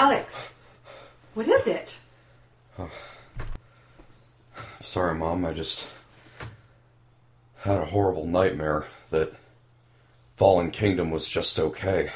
Alex, what is it? Sorry, Mom, I just had a horrible nightmare that Fallen Kingdom was just okay.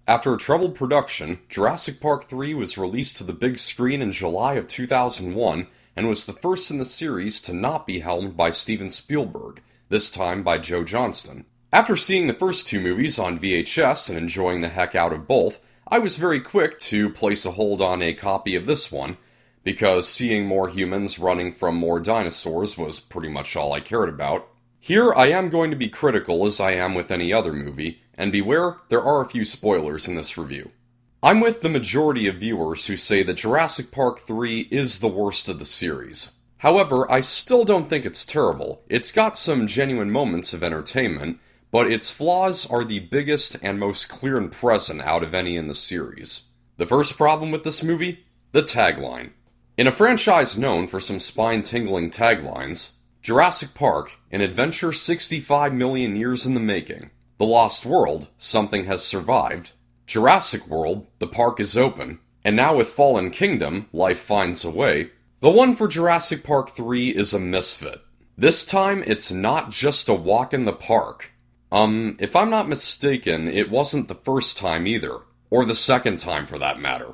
After a troubled production, Jurassic Park 3 was released to the big screen in July of 2001 and was the first in the series to not be helmed by Steven Spielberg, this time by Joe Johnston. After seeing the first two movies on VHS and enjoying the heck out of both, I was very quick to place a hold on a copy of this one, because seeing more humans running from more dinosaurs was pretty much all I cared about. Here I am going to be critical as I am with any other movie, and beware, there are a few spoilers in this review. I'm with the majority of viewers who say that Jurassic Park 3 is the worst of the series. However, I still don't think it's terrible. It's got some genuine moments of entertainment, but its flaws are the biggest and most clear and present out of any in the series. The first problem with this movie? The tagline. In a franchise known for some spine-tingling taglines, Jurassic Park, an adventure 65 million years in the making. The Lost World, something has survived. Jurassic World, the park is open. And now with Fallen Kingdom, life finds a way. The one for Jurassic Park 3 is a misfit. This time, it's not just a walk in the park. If I'm not mistaken, it wasn't the first time either. Or the second time for that matter.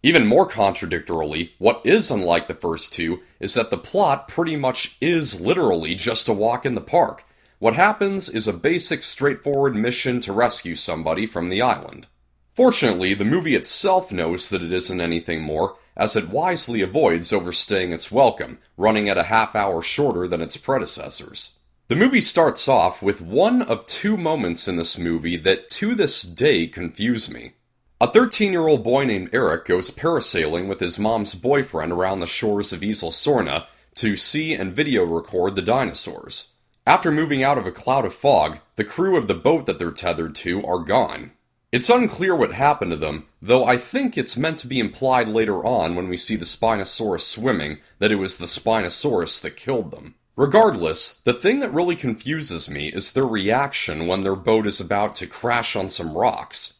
Even more contradictorily, what is unlike the first two is that the plot pretty much is literally just a walk in the park. What happens is a basic, straightforward mission to rescue somebody from the island. Fortunately, the movie itself knows that it isn't anything more, as it wisely avoids overstaying its welcome, running at a half hour shorter than its predecessors. The movie starts off with one of two moments in this movie that to this day confuse me. A 13-year-old boy named Eric goes parasailing with his mom's boyfriend around the shores of Isla Sorna to see and video record the dinosaurs. After moving out of a cloud of fog, the crew of the boat that they're tethered to are gone. It's unclear what happened to them, though I think it's meant to be implied later on when we see the Spinosaurus swimming that it was the Spinosaurus that killed them. Regardless, the thing that really confuses me is their reaction when their boat is about to crash on some rocks.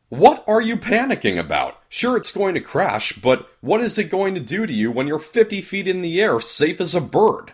What are you panicking about? Sure, it's going to crash, but what is it going to do to you when you're 50 feet in the air, safe as a bird?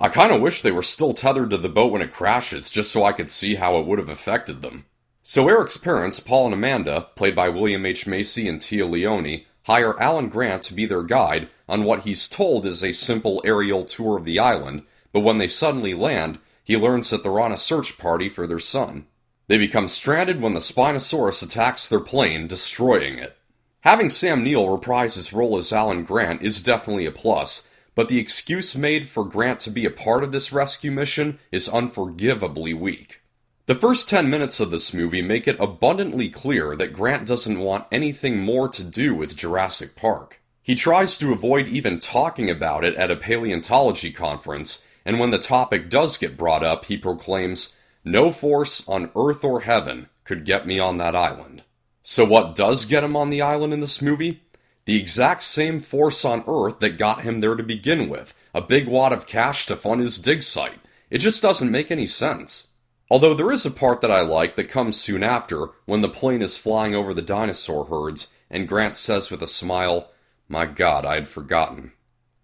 I kinda wish they were still tethered to the boat when it crashes, just so I could see how it would have affected them. So Eric's parents, Paul and Amanda, played by William H. Macy and Tia Leone, hire Alan Grant to be their guide on what he's told is a simple aerial tour of the island, but when they suddenly land, he learns that they're on a search party for their son. They become stranded when the Spinosaurus attacks their plane, destroying it. Having Sam Neill reprise his role as Alan Grant is definitely a plus, but the excuse made for Grant to be a part of this rescue mission is unforgivably weak. The first 10 minutes of this movie make it abundantly clear that Grant doesn't want anything more to do with Jurassic Park. He tries to avoid even talking about it at a paleontology conference, and when the topic does get brought up, he proclaims, "No force on earth or heaven could get me on that island." So what does get him on the island in this movie? The exact same force on earth that got him there to begin with. A big wad of cash to fund his dig site. It just doesn't make any sense. Although there is a part that I like that comes soon after, when the plane is flying over the dinosaur herds, and Grant says with a smile, "My God, I had forgotten."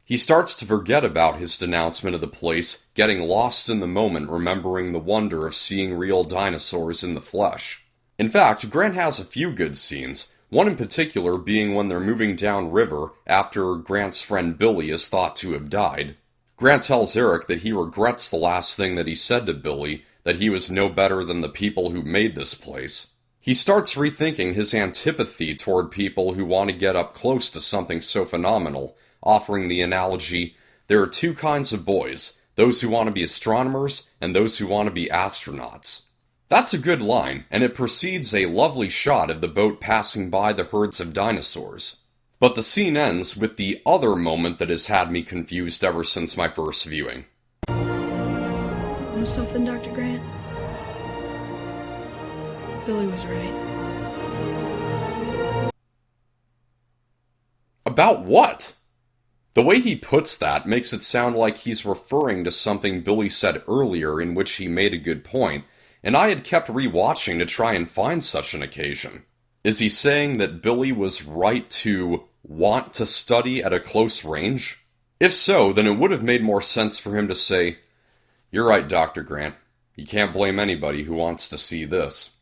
He starts to forget about his denouncement of the place, getting lost in the moment remembering the wonder of seeing real dinosaurs in the flesh. In fact, Grant has a few good scenes, one in particular being when they're moving down river after Grant's friend Billy is thought to have died. Grant tells Eric that he regrets the last thing that he said to Billy, that he was no better than the people who made this place. He starts rethinking his antipathy toward people who want to get up close to something so phenomenal, offering the analogy, there are two kinds of boys, those who want to be astronomers and those who want to be astronauts. That's a good line, and it precedes a lovely shot of the boat passing by the herds of dinosaurs. But the scene ends with the other moment that has had me confused ever since my first viewing. Know something, Dr. Grant? Billy was right. About what? The way he puts that makes it sound like he's referring to something Billy said earlier in which he made a good point, and I had kept rewatching to try and find such an occasion. Is he saying that Billy was right to want to study at a close range? If so, then it would have made more sense for him to say, "You're right, Dr. Grant. You can't blame anybody who wants to see this."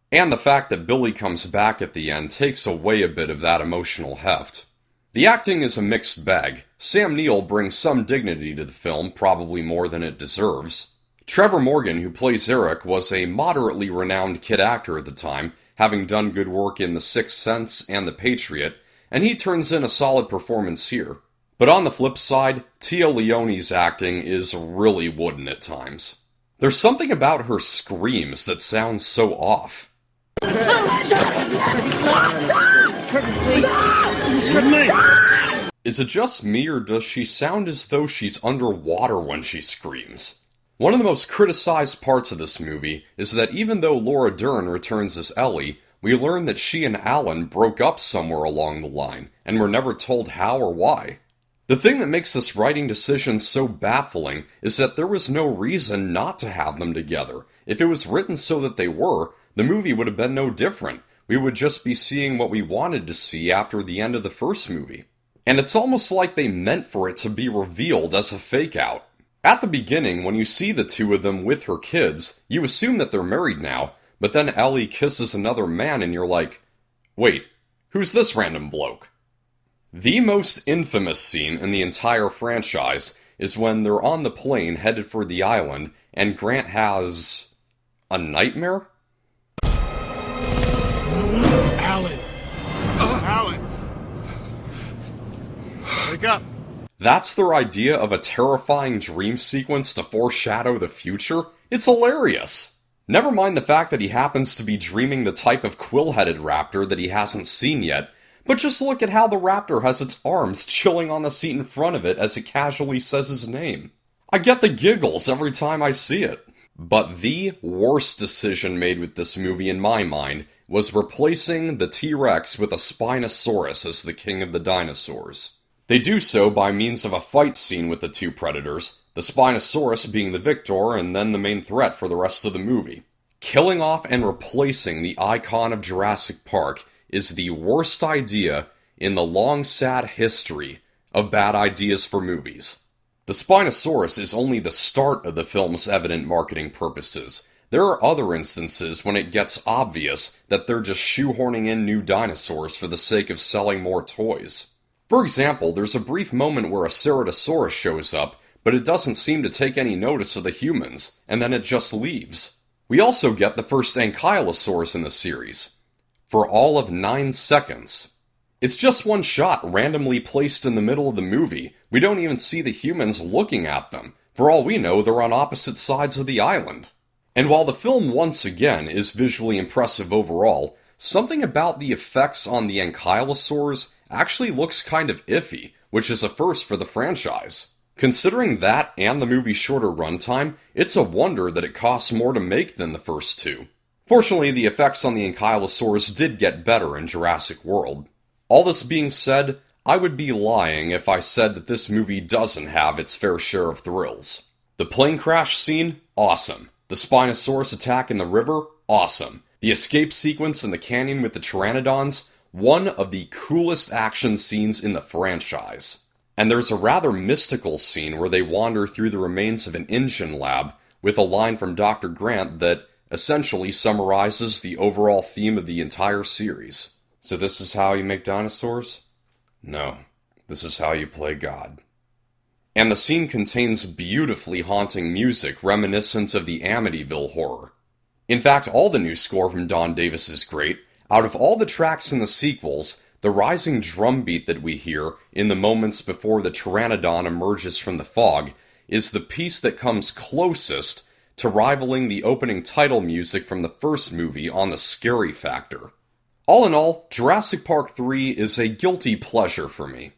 And the fact that Billy comes back at the end takes away a bit of that emotional heft. The acting is a mixed bag. Sam Neill brings some dignity to the film, probably more than it deserves. Trevor Morgan, who plays Eric, was a moderately renowned kid actor at the time, having done good work in The Sixth Sense and The Patriot, and he turns in a solid performance here. But on the flip side, Tia Leone's acting is really wooden at times. There's something about her screams that sounds so off. Is it just me, or does she sound as though she's underwater when she screams? One of the most criticized parts of this movie is that even though Laura Dern returns as Ellie, we learn that she and Alan broke up somewhere along the line, and were never told how or why. The thing that makes this writing decision so baffling is that there was no reason not to have them together. If it was written so that they were, the movie would have been no different. We would just be seeing what we wanted to see after the end of the first movie. And it's almost like they meant for it to be revealed as a fake-out. At the beginning, when you see the two of them with her kids, you assume that they're married now, but then Ellie kisses another man and you're like, wait, who's this random bloke? The most infamous scene in the entire franchise is when they're on the plane headed for the island, and Grant has a nightmare? Alan! Alan! Wake up! That's their idea of a terrifying dream sequence to foreshadow the future? It's hilarious! Never mind the fact that he happens to be dreaming the type of quill-headed raptor that he hasn't seen yet, but just look at how the raptor has its arms chilling on the seat in front of it as it casually says his name. I get the giggles every time I see it. But the worst decision made with this movie in my mind was replacing the T-Rex with a Spinosaurus as the king of the dinosaurs. They do so by means of a fight scene with the two predators, the Spinosaurus being the victor and then the main threat for the rest of the movie. Killing off and replacing the icon of Jurassic Park is the worst idea in the long sad history of bad ideas for movies. The Spinosaurus is only the start of the film's evident marketing purposes. There are other instances when it gets obvious that they're just shoehorning in new dinosaurs for the sake of selling more toys. For example, there's a brief moment where a Ceratosaurus shows up, but it doesn't seem to take any notice of the humans, and then it just leaves. We also get the first Ankylosaurus in the series, for all of 9 seconds. It's just one shot randomly placed in the middle of the movie. We don't even see the humans looking at them. For all we know, they're on opposite sides of the island. And while the film once again is visually impressive overall, something about the effects on the Ankylosaurs actually looks kind of iffy, which is a first for the franchise. Considering that and the movie's shorter runtime, it's a wonder that it costs more to make than the first two. Fortunately, the effects on the Ankylosaurs did get better in Jurassic World. All this being said, I would be lying if I said that this movie doesn't have its fair share of thrills. The plane crash scene? Awesome. The Spinosaurus attack in the river? Awesome. The escape sequence in the canyon with the Pteranodons? One of the coolest action scenes in the franchise. And there's a rather mystical scene where they wander through the remains of an engine lab with a line from Dr. Grant that essentially summarizes the overall theme of the entire series. So this is how you make dinosaurs? No. This is how you play God. And the scene contains beautifully haunting music reminiscent of the Amityville horror. In fact, all the new score from Don Davis is great. Out of all the tracks in the sequels, the rising drum beat that we hear in the moments before the Pteranodon emerges from the fog is the piece that comes closest to rivaling the opening title music from the first movie on the scary factor. All in all, Jurassic Park 3 is a guilty pleasure for me.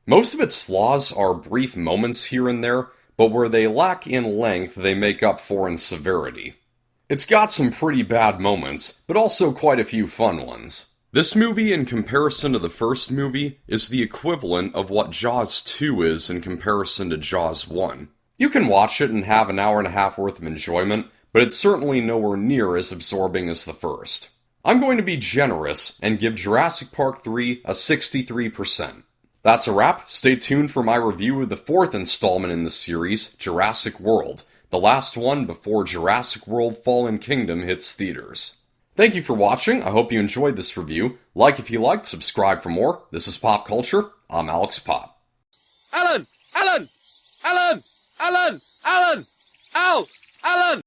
Most of its flaws are brief moments here and there, but where they lack in length, they make up for in severity. It's got some pretty bad moments, but also quite a few fun ones. This movie, in comparison to the first movie, is the equivalent of what Jaws 2 is in comparison to Jaws 1. You can watch it and have an hour and a half worth of enjoyment, but it's certainly nowhere near as absorbing as the first. I'm going to be generous and give Jurassic Park 3 a 63%. That's a wrap. Stay tuned for my review of the fourth installment in the series, Jurassic World, the last one before Jurassic World Fallen Kingdom hits theaters. Thank you for watching. I hope you enjoyed this review. Like if you liked, subscribe for more. This is Pop Culture. I'm Alex Pop. Alan! Alan! Alan! Alan! Alan! Al! Alan!